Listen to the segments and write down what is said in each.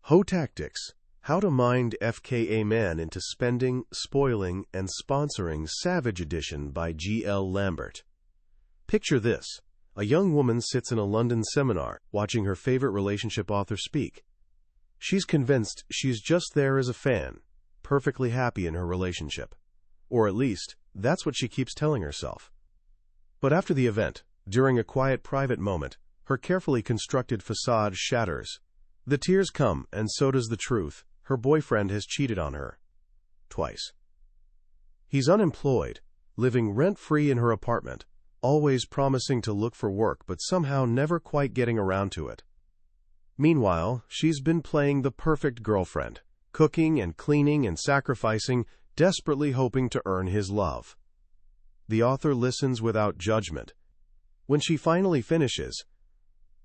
Ho Tactics: How to Mind FKA Man into Spending, Spoiling, and Sponsoring Savage Edition by G.L. Lambert. Picture this. A young woman sits in a London seminar, watching her favorite relationship author speak. She's convinced she's just there as a fan, perfectly happy in her relationship. Or at least, that's what she keeps telling herself. But after the event, during a quiet private moment, her carefully constructed facade shatters. The tears come, and so does the truth. Her boyfriend has cheated on her. Twice. He's unemployed, living rent-free in her apartment, always promising to look for work but somehow never quite getting around to it. Meanwhile, she's been playing the perfect girlfriend, cooking and cleaning and sacrificing, desperately hoping to earn his love. The author listens without judgment. When she finally finishes,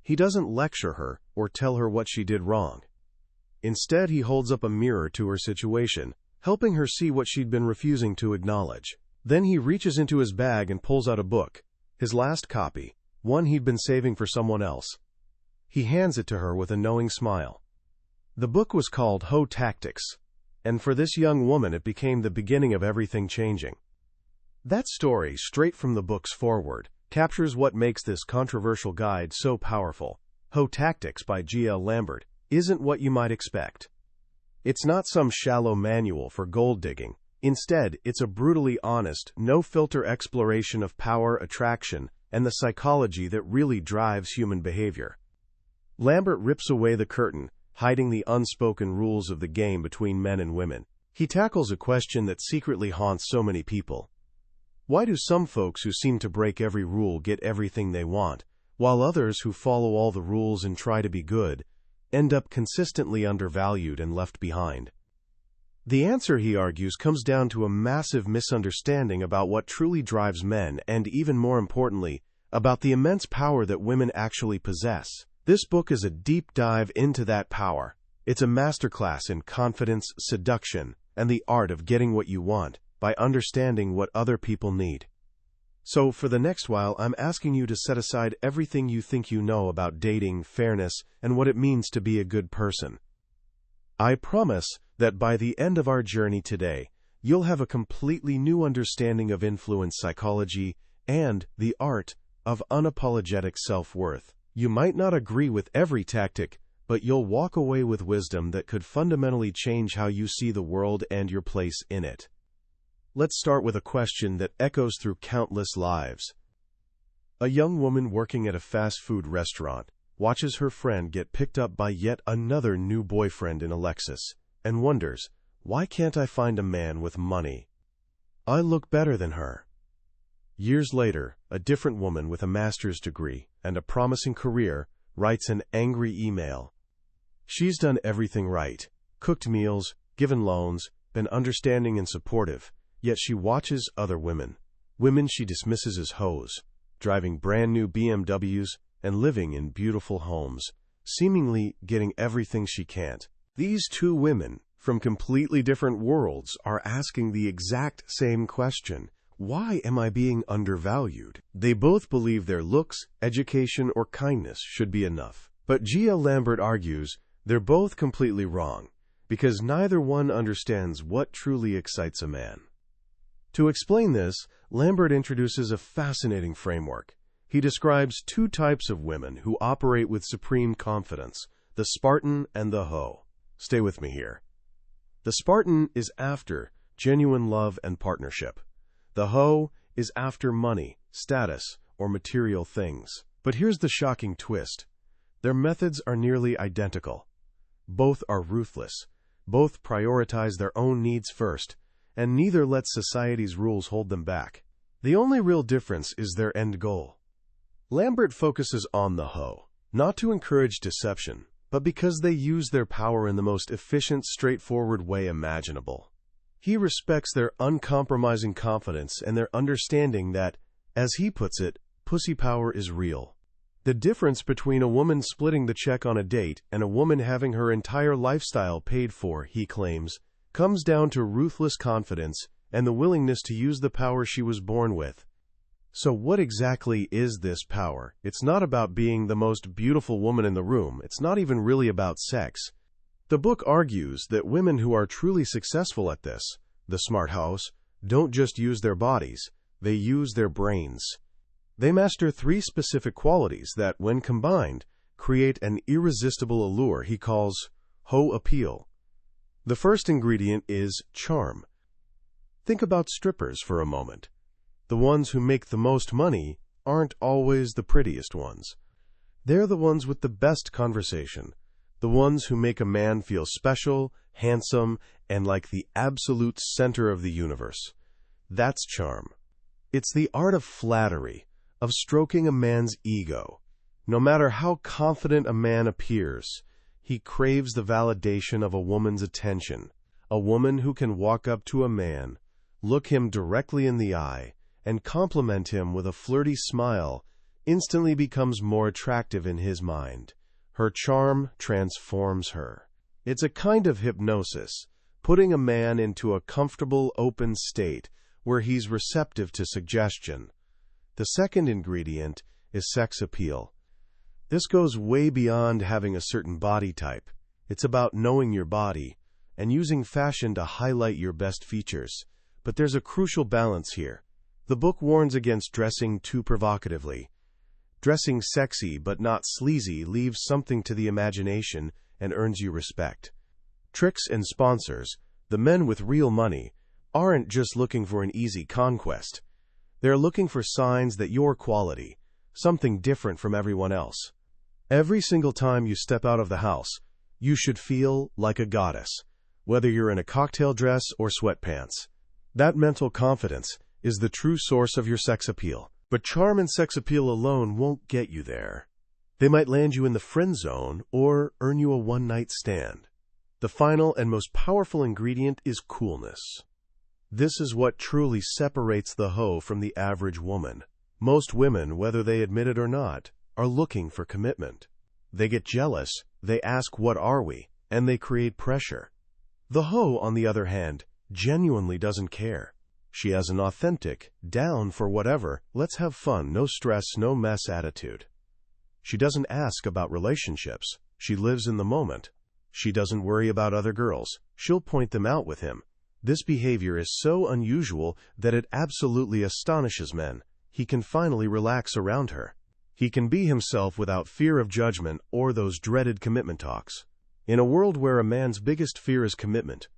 he doesn't lecture her or tell her what she did wrong. Instead, he holds up a mirror to her situation, helping her see what she'd been refusing to acknowledge. Then he reaches into his bag and pulls out a book, his last copy, one he'd been saving for someone else. He hands it to her with a knowing smile. The book was called Ho Tactics, and for this young woman it became the beginning of everything changing. That story, straight from the book's foreword, captures what makes this controversial guide so powerful. Ho Tactics by G.L. Lambert isn't what you might expect. It's not some shallow manual for gold digging. Instead, it's a brutally honest, no-filter exploration of power, attraction, and the psychology that really drives human behavior. Lambert rips away the curtain, hiding the unspoken rules of the game between men and women. He tackles a question that secretly haunts so many people. Why do some folks who seem to break every rule get everything they want, while others who follow all the rules and try to be good end up consistently undervalued and left behind? The answer, he argues, comes down to a massive misunderstanding about what truly drives men and, even more importantly, about the immense power that women actually possess. This book is a deep dive into that power. It's a masterclass in confidence, seduction, and the art of getting what you want by understanding what other people need. So, for the next while, I'm asking you to set aside everything you think you know about dating, fairness, and what it means to be a good person. I promise that by the end of our journey today, you'll have a completely new understanding of influence psychology and the art of unapologetic self-worth. You might not agree with every tactic, but you'll walk away with wisdom that could fundamentally change how you see the world and your place in it. Let's start with a question that echoes through countless lives. A young woman working at a fast food restaurant watches her friend get picked up by yet another new boyfriend in a Lexus and wonders, why can't I find a man with money? I look better than her. Years later, a different woman with a master's degree and a promising career writes an angry email. She's done everything right, cooked meals, given loans, been understanding and supportive, yet she watches other women she dismisses as hoes, driving brand new BMWs and living in beautiful homes, seemingly getting everything she can't. These two women, from completely different worlds, are asking the exact same question. Why am I being undervalued? They both believe their looks, education, or kindness should be enough. But G.L. Lambert argues they're both completely wrong, because neither one understands what truly excites a man. To explain this, Lambert introduces a fascinating framework. He describes two types of women who operate with supreme confidence, the Spartan and the hoe. Stay with me here. The Spartan is after genuine love and partnership. The hoe is after money, status, or material things. But here's the shocking twist. Their methods are nearly identical. Both are ruthless. Both prioritize their own needs first, and neither lets society's rules hold them back. The only real difference is their end goal. Lambert focuses on the hoe, not to encourage deception, but because they use their power in the most efficient, straightforward way imaginable. He respects their uncompromising confidence and their understanding that, as he puts it, pussy power is real. The difference between a woman splitting the check on a date and a woman having her entire lifestyle paid for, he claims, comes down to ruthless confidence and the willingness to use the power she was born with. So what exactly is this power? It's not about being the most beautiful woman in the room. It's not even really about sex. The book argues that women who are truly successful at this, the smart house, don't just use their bodies, they use their brains. They master 3 specific qualities that, when combined, create an irresistible allure he calls hoe appeal. The first ingredient is charm. Think about strippers for a moment. The ones who make the most money aren't always the prettiest ones. They're the ones with the best conversation, the ones who make a man feel special, handsome, and like the absolute center of the universe. That's charm. It's the art of flattery, of stroking a man's ego. No matter how confident a man appears, he craves the validation of a woman's attention. A woman who can walk up to a man, look him directly in the eye, and compliment him with a flirty smile instantly becomes more attractive in his mind. Her charm transforms her. It's a kind of hypnosis, putting a man into a comfortable, open state where he's receptive to suggestion. The second ingredient is sex appeal. This goes way beyond having a certain body type. It's about knowing your body and using fashion to highlight your best features. But there's a crucial balance here. The book warns against dressing too provocatively. Dressing sexy but not sleazy leaves something to the imagination and earns you respect. Tricks and sponsors, the men with real money, aren't just looking for an easy conquest. They're looking for signs that you're quality, something different from everyone else. Every single time you step out of the house, you should feel like a goddess, whether you're in a cocktail dress or sweatpants. That mental confidence is the true source of your sex appeal. But charm and sex appeal alone won't get you there. They might land you in the friend zone or earn you a one-night stand. The final and most powerful ingredient is coolness. This is what truly separates the hoe from the average woman. Most women, whether they admit it or not, are looking for commitment. They get jealous, they ask, "What are we?" and they create pressure. The hoe, on the other hand, genuinely doesn't care. She has an authentic, down for whatever, let's have fun, no stress, no mess attitude. She doesn't ask about relationships. She lives in the moment. She doesn't worry about other girls. She'll point them out with him. This behavior is so unusual that it absolutely astonishes men. He can finally relax around her. He can be himself without fear of judgment or those dreaded commitment talks. In a world where a man's biggest fear is commitment,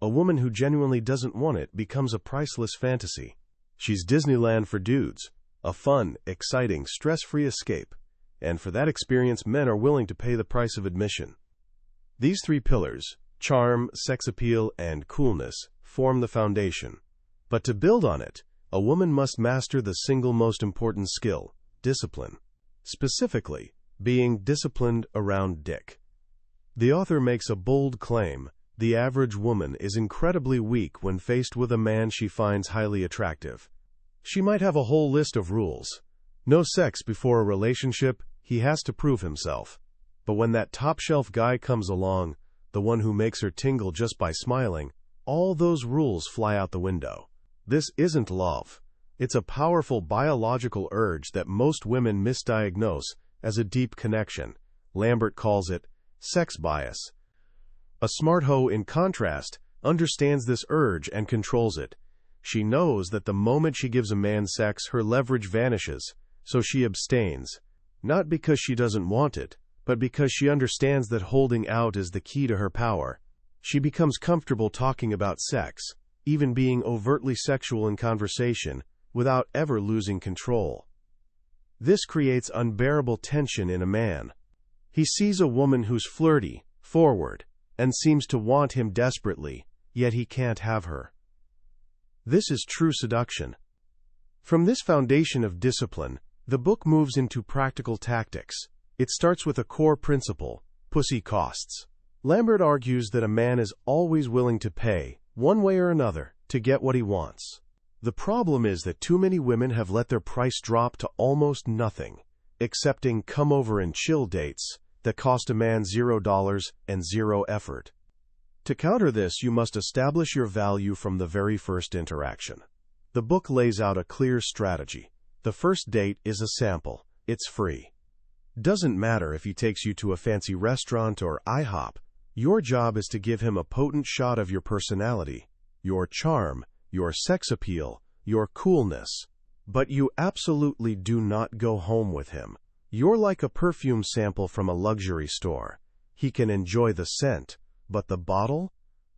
a woman who genuinely doesn't want it becomes a priceless fantasy. She's Disneyland for dudes, a fun, exciting, stress-free escape. And for that experience, men are willing to pay the price of admission. These 3 pillars, charm, sex appeal, and coolness, form the foundation. But to build on it, a woman must master the single most important skill, discipline. Specifically, being disciplined around dick. The author makes a bold claim. The average woman is incredibly weak when faced with a man she finds highly attractive. She might have a whole list of rules. No sex before a relationship, he has to prove himself. But when that top-shelf guy comes along, the one who makes her tingle just by smiling, all those rules fly out the window. This isn't love. It's a powerful biological urge that most women misdiagnose as a deep connection. Lambert calls it sex bias. A smart hoe, in contrast, understands this urge and controls it. She knows that the moment she gives a man sex, her leverage vanishes, so she abstains. Not because she doesn't want it, but because she understands that holding out is the key to her power. She becomes comfortable talking about sex, even being overtly sexual in conversation, without ever losing control. This creates unbearable tension in a man. He sees a woman who's flirty, forward, and seems to want him desperately, yet he can't have her. This is true seduction. From this foundation of discipline, the book moves into practical tactics. It starts with a core principle: pussy costs. Lambert argues that a man is always willing to pay, one way or another, to get what he wants. The problem is that too many women have let their price drop to almost nothing, accepting come-over-and-chill dates that cost a man $0 and zero effort. To counter this, you must establish your value from the very first interaction. The book lays out a clear strategy. The first date is a sample. It's free. Doesn't matter if he takes you to a fancy restaurant or IHOP. Your job is to give him a potent shot of your personality, your charm, your sex appeal, your coolness. But you absolutely do not go home with him. You're like a perfume sample from a luxury store. He can enjoy the scent, but the bottle?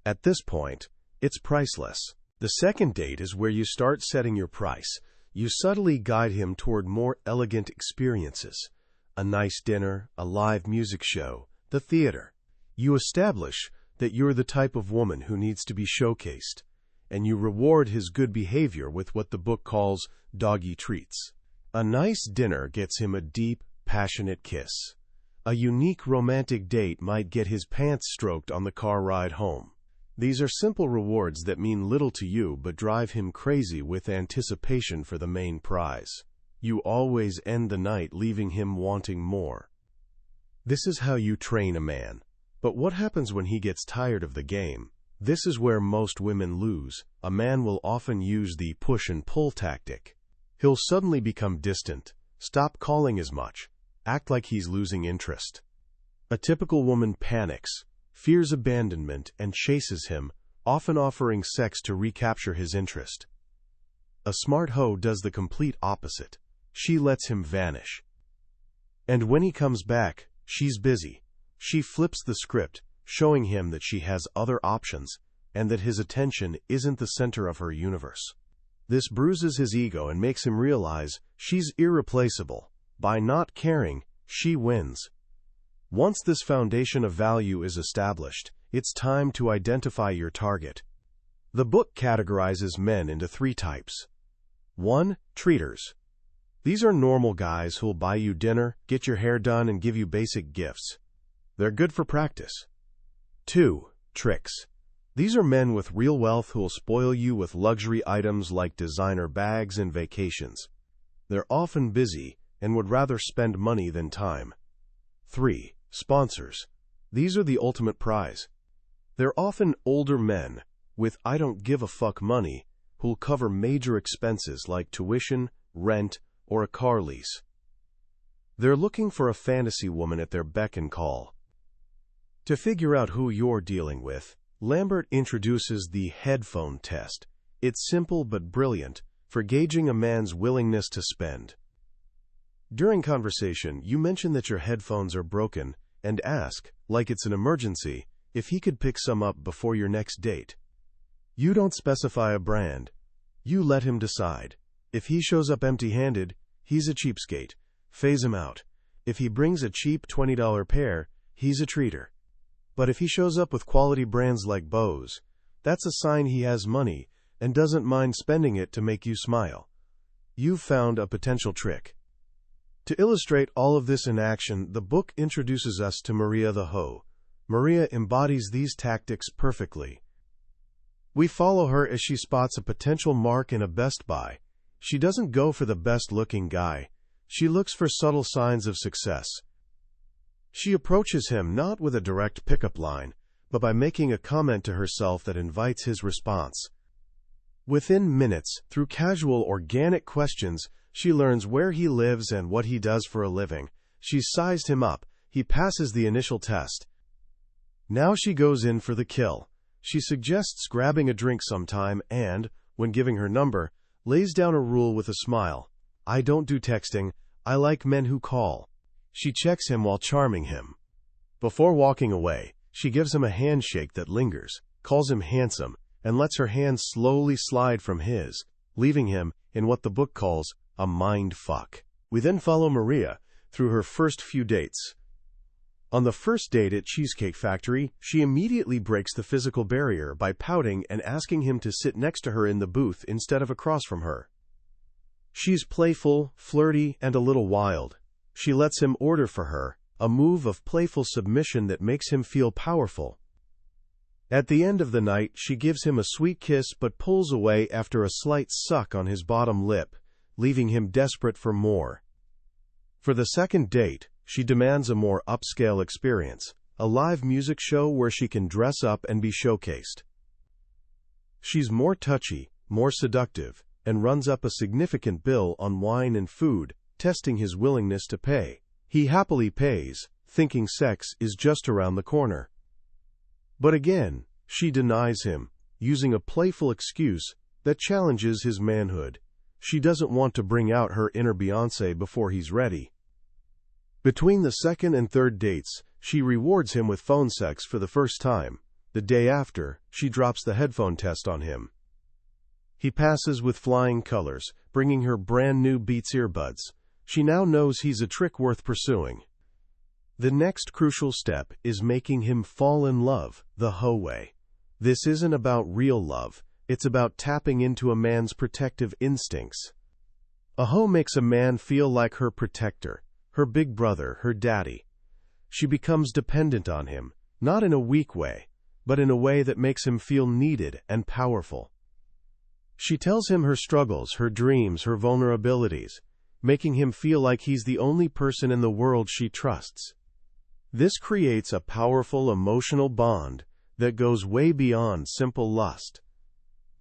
At this point, it's priceless. The second date is where you start setting your price. You subtly guide him toward more elegant experiences. A nice dinner, a live music show, the theater. You establish that you're the type of woman who needs to be showcased, and you reward his good behavior with what the book calls doggy treats. A nice dinner gets him a deep, passionate kiss. A unique romantic date might get his pants stroked on the car ride home. These are simple rewards that mean little to you but drive him crazy with anticipation for the main prize. You always end the night leaving him wanting more. This is how you train a man. But what happens when he gets tired of the game? This is where most women lose. A man will often use the push and pull tactic. He'll suddenly become distant, stop calling as much, act like he's losing interest. A typical woman panics, fears abandonment, and chases him, often offering sex to recapture his interest. A smart hoe does the complete opposite. She lets him vanish. And when he comes back, she's busy. She flips the script, showing him that she has other options and that his attention isn't the center of her universe. This bruises his ego and makes him realize she's irreplaceable. By not caring, she wins. Once this foundation of value is established, it's time to identify your target. The book categorizes men into 3 types. 1. Treaters. These are normal guys who'll buy you dinner, get your hair done, and give you basic gifts. They're good for practice. 2. Tricks. These are men with real wealth who'll spoil you with luxury items like designer bags and vacations. They're often busy and would rather spend money than time. 3. Sponsors. These are the ultimate prize. They're often older men with I don't give a fuck money who'll cover major expenses like tuition, rent, or a car lease. They're looking for a fantasy woman at their beck and call. To figure out who you're dealing with, Lambert introduces the headphone test. It's simple but brilliant for gauging a man's willingness to spend. During conversation, you mention that your headphones are broken and ask, like it's an emergency, if he could pick some up before your next date. You don't specify a brand. You let him decide. If he shows up empty-handed, he's a cheapskate. Phase him out. If he brings a cheap $20 pair, he's a treater. But if he shows up with quality brands like Bose, that's a sign he has money and doesn't mind spending it to make you smile. You've found a potential trick. To illustrate all of this in action, the book introduces us to Maria the Hoe. Maria embodies these tactics perfectly. We follow her as she spots a potential mark in a Best Buy. She doesn't go for the best-looking guy. She looks for subtle signs of success. She approaches him not with a direct pickup line, but by making a comment to herself that invites his response. Within minutes, through casual, organic questions, she learns where he lives and what he does for a living. She's sized him up. He passes the initial test. Now she goes in for the kill. She suggests grabbing a drink sometime and, when giving her number, lays down a rule with a smile. I don't do texting. I like men who call. She checks him while charming him. Before walking away, she gives him a handshake that lingers, calls him handsome, and lets her hand slowly slide from his, leaving him in what the book calls a mind fuck. We then follow Maria through her first few dates. On the first date at Cheesecake Factory, she immediately breaks the physical barrier by pouting and asking him to sit next to her in the booth instead of across from her. She's playful, flirty, and a little wild. She lets him order for her, a move of playful submission that makes him feel powerful. At the end of the night, she gives him a sweet kiss but pulls away after a slight suck on his bottom lip, leaving him desperate for more. For the second date, she demands a more upscale experience, a live music show where she can dress up and be showcased. She's more touchy, more seductive, and runs up a significant bill on wine and food, testing his willingness to pay. He happily pays, thinking sex is just around the corner. But again, she denies him, using a playful excuse that challenges his manhood. She doesn't want to bring out her inner Beyoncé before he's ready. Between the second and third dates, she rewards him with phone sex for the first time. The day after, she drops the headphone test on him. He passes with flying colors, bringing her brand new Beats earbuds. She now knows he's a trick worth pursuing. The next crucial step is making him fall in love, the hoe way. This isn't about real love, it's about tapping into a man's protective instincts. A hoe makes a man feel like her protector, her big brother, her daddy. She becomes dependent on him, not in a weak way, but in a way that makes him feel needed and powerful. She tells him her struggles, her dreams, her vulnerabilities, making him feel like he's the only person in the world she trusts. This creates a powerful emotional bond that goes way beyond simple lust.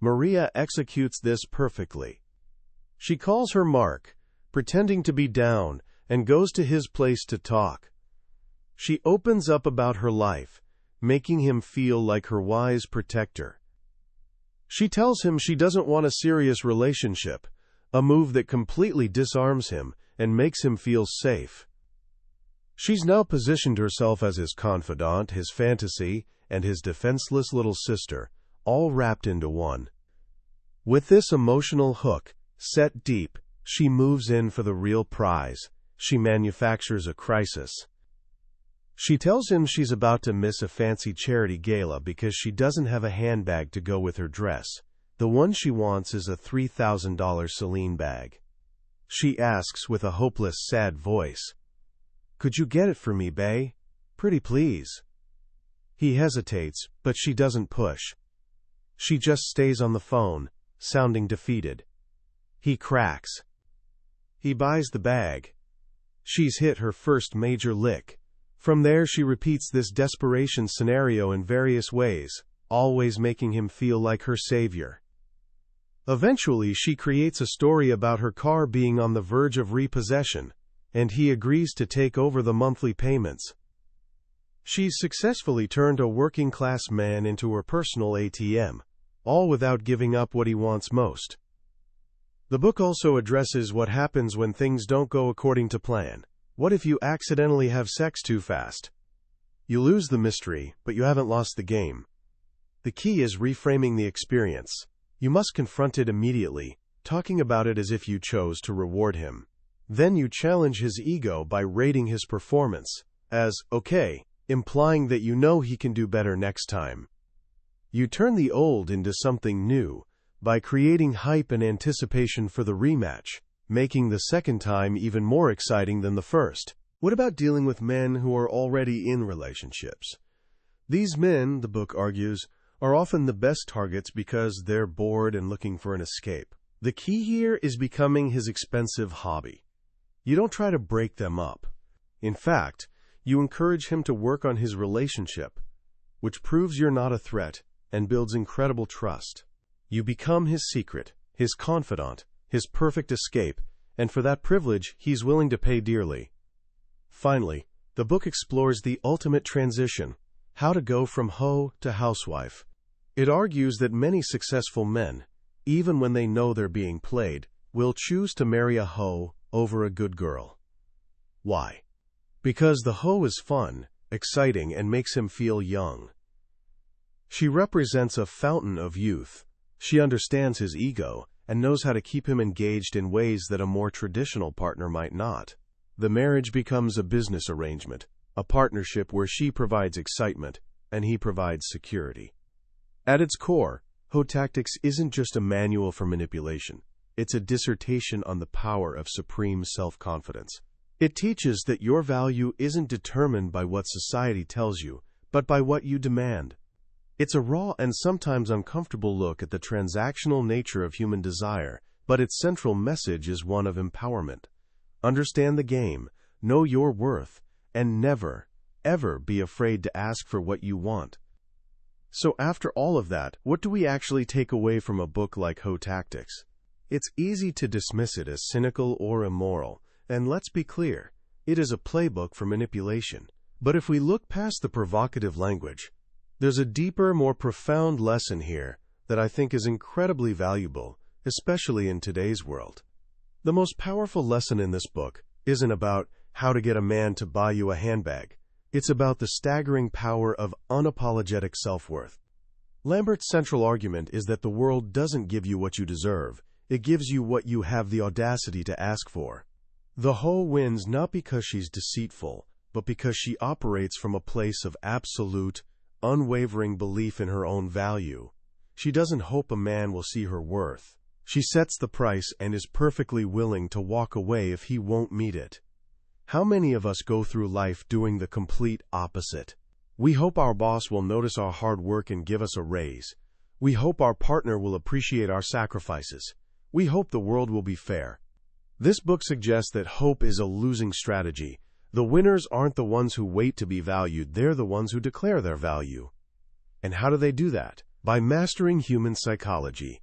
Maria executes this perfectly. She calls her Mark, pretending to be down, and goes to his place to talk. She opens up about her life, making him feel like her wise protector. She tells him she doesn't want a serious relationship, a move that completely disarms him and makes him feel safe. She's now positioned herself as his confidant, his fantasy, and his defenseless little sister, all wrapped into one. With this emotional hook set deep, she moves in for the real prize. She manufactures a crisis. She tells him she's about to miss a fancy charity gala because she doesn't have a handbag to go with her dress. The one she wants is a $3,000 Celine bag. She asks with a hopeless, sad voice, "Could you get it for me, bae? Pretty please." He hesitates, but she doesn't push. She just stays on the phone, sounding defeated. He cracks. He buys the bag. She's hit her first major lick. From there she repeats this desperation scenario in various ways, always making him feel like her savior. Eventually she creates a story about her car being on the verge of repossession, and he agrees to take over the monthly payments. She's successfully turned a working-class man into her personal ATM, all without giving up what he wants most. The book also addresses what happens when things don't go according to plan. What if you accidentally have sex too fast? You lose the mystery, but you haven't lost the game. The key is reframing the experience. You must confront it immediately, talking about it as if you chose to reward him. Then you challenge his ego by rating his performance as okay, implying that you know he can do better next time. You turn the old into something new by creating hype and anticipation for the rematch, making the second time even more exciting than the first. What about dealing with men who are already in relationships? These men, the book argues, are often the best targets because they're bored and looking for an escape. The key here is becoming his expensive hobby. You don't try to break them up. In fact, you encourage him to work on his relationship, which proves you're not a threat and builds incredible trust. You become his secret, his confidant, his perfect escape, and for that privilege, he's willing to pay dearly. Finally, the book explores the ultimate transition, how to go from hoe to housewife. It argues that many successful men, even when they know they're being played, will choose to marry a hoe over a good girl. Why? Because the hoe is fun, exciting, and makes him feel young. She represents a fountain of youth. She understands his ego and knows how to keep him engaged in ways that a more traditional partner might not. The marriage becomes a business arrangement, a partnership where she provides excitement and he provides security. At its core, Hoe Tactics isn't just a manual for manipulation. It's a dissertation on the power of supreme self-confidence. It teaches that your value isn't determined by what society tells you, but by what you demand. It's a raw and sometimes uncomfortable look at the transactional nature of human desire, but its central message is one of empowerment. Understand the game, know your worth, and never, ever be afraid to ask for what you want. So after all of that, what do we actually take away from a book like Hoe Tactics? It's easy to dismiss it as cynical or immoral, and let's be clear, it is a playbook for manipulation. But if we look past the provocative language, There's a deeper, more profound lesson here that I think is incredibly valuable, especially in today's world. The most powerful lesson in this book isn't about how to get a man to buy you a handbag. It's about the staggering power of unapologetic self-worth. Lambert's central argument is that the world doesn't give you what you deserve. It gives you what you have the audacity to ask for. The hoe wins not because she's deceitful, but because she operates from a place of absolute, unwavering belief in her own value. She doesn't hope a man will see her worth. She sets the price and is perfectly willing to walk away if he won't meet it. How many of us go through life doing the complete opposite? We hope our boss will notice our hard work and give us a raise. We hope our partner will appreciate our sacrifices. We hope the world will be fair. This book suggests that hope is a losing strategy. The winners aren't the ones who wait to be valued, they're the ones who declare their value. And how do they do that? By mastering human psychology.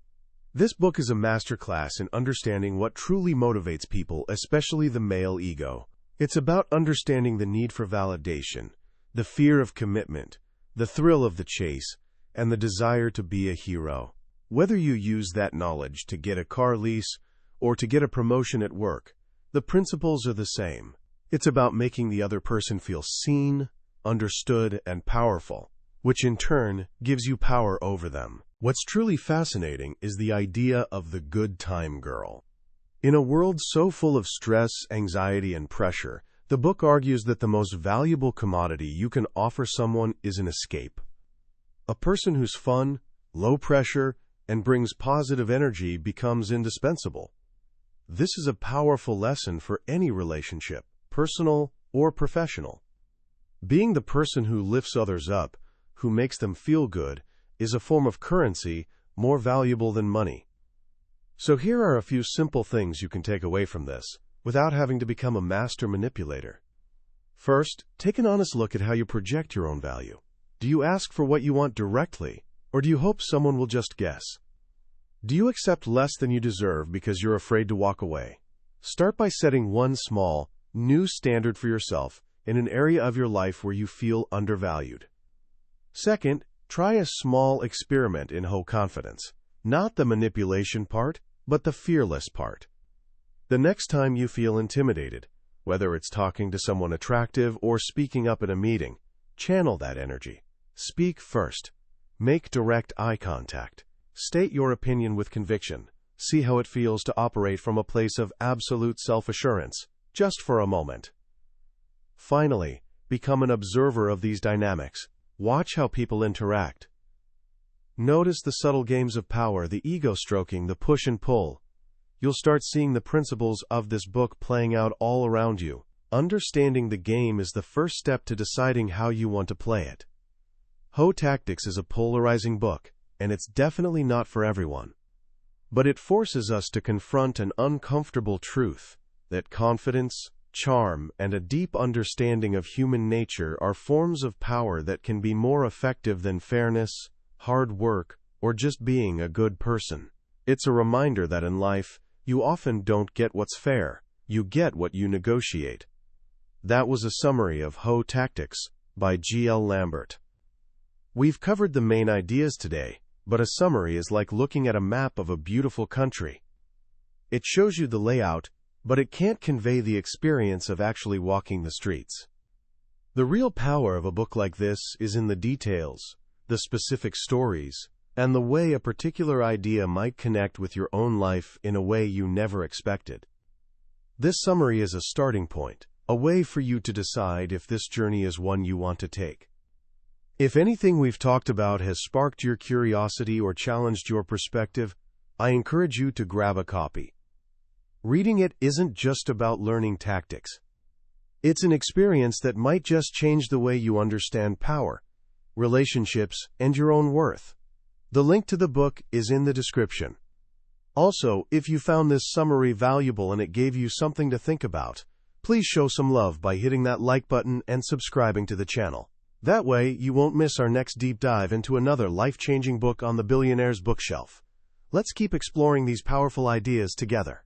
This book is a masterclass in understanding what truly motivates people, especially the male ego. It's about understanding the need for validation, the fear of commitment, the thrill of the chase, and the desire to be a hero. Whether you use that knowledge to get a car lease or to get a promotion at work, the principles are the same. It's about making the other person feel seen, understood, and powerful, which in turn gives you power over them. What's truly fascinating is the idea of the good time girl. In a world so full of stress, anxiety, and pressure, the book argues that the most valuable commodity you can offer someone is an escape. A person who's fun, low pressure, and brings positive energy becomes indispensable. This is a powerful lesson for any relationship, personal or professional. Being the person who lifts others up, who makes them feel good, is a form of currency more valuable than money. So here are a few simple things you can take away from this, without having to become a master manipulator. First, take an honest look at how you project your own value. Do you ask for what you want directly, or do you hope someone will just guess? Do you accept less than you deserve because you're afraid to walk away? Start by setting one small, new standard for yourself in an area of your life where you feel undervalued. Second, try a small experiment in hoe confidence. Not the manipulation part, but the fearless part. The next time you feel intimidated, whether it's talking to someone attractive or speaking up at a meeting, channel that energy. Speak first. Make direct eye contact. State your opinion with conviction. See how it feels to operate from a place of absolute self-assurance, just for a moment. Finally, become an observer of these dynamics. Watch how people interact. Notice the subtle games of power, the ego stroking, the push and pull. You'll start seeing the principles of this book playing out all around you. Understanding the game is the first step to deciding how you want to play it. Hoe Tactics is a polarizing book, and it's definitely not for everyone. But it forces us to confront an uncomfortable truth, that confidence, charm, and a deep understanding of human nature are forms of power that can be more effective than fairness, hard work, or just being a good person. It's a reminder that in life, you often don't get what's fair, you get what you negotiate. That was a summary of Hoe Tactics by G.L. Lambert. We've covered the main ideas today, but a summary is like looking at a map of a beautiful country. It shows you the layout, but it can't convey the experience of actually walking the streets. The real power of a book like this is in the details, the specific stories, and the way a particular idea might connect with your own life in a way you never expected. This summary is a starting point, a way for you to decide if this journey is one you want to take. If anything we've talked about has sparked your curiosity or challenged your perspective, I encourage you to grab a copy. Reading it isn't just about learning tactics. It's an experience that might just change the way you understand power, relationships, and your own worth. The link to the book is in the description. Also, if you found this summary valuable and it gave you something to think about, please show some love by hitting that like button and subscribing to the channel. That way, you won't miss our next deep dive into another life-changing book on the billionaire's bookshelf. Let's keep exploring these powerful ideas together.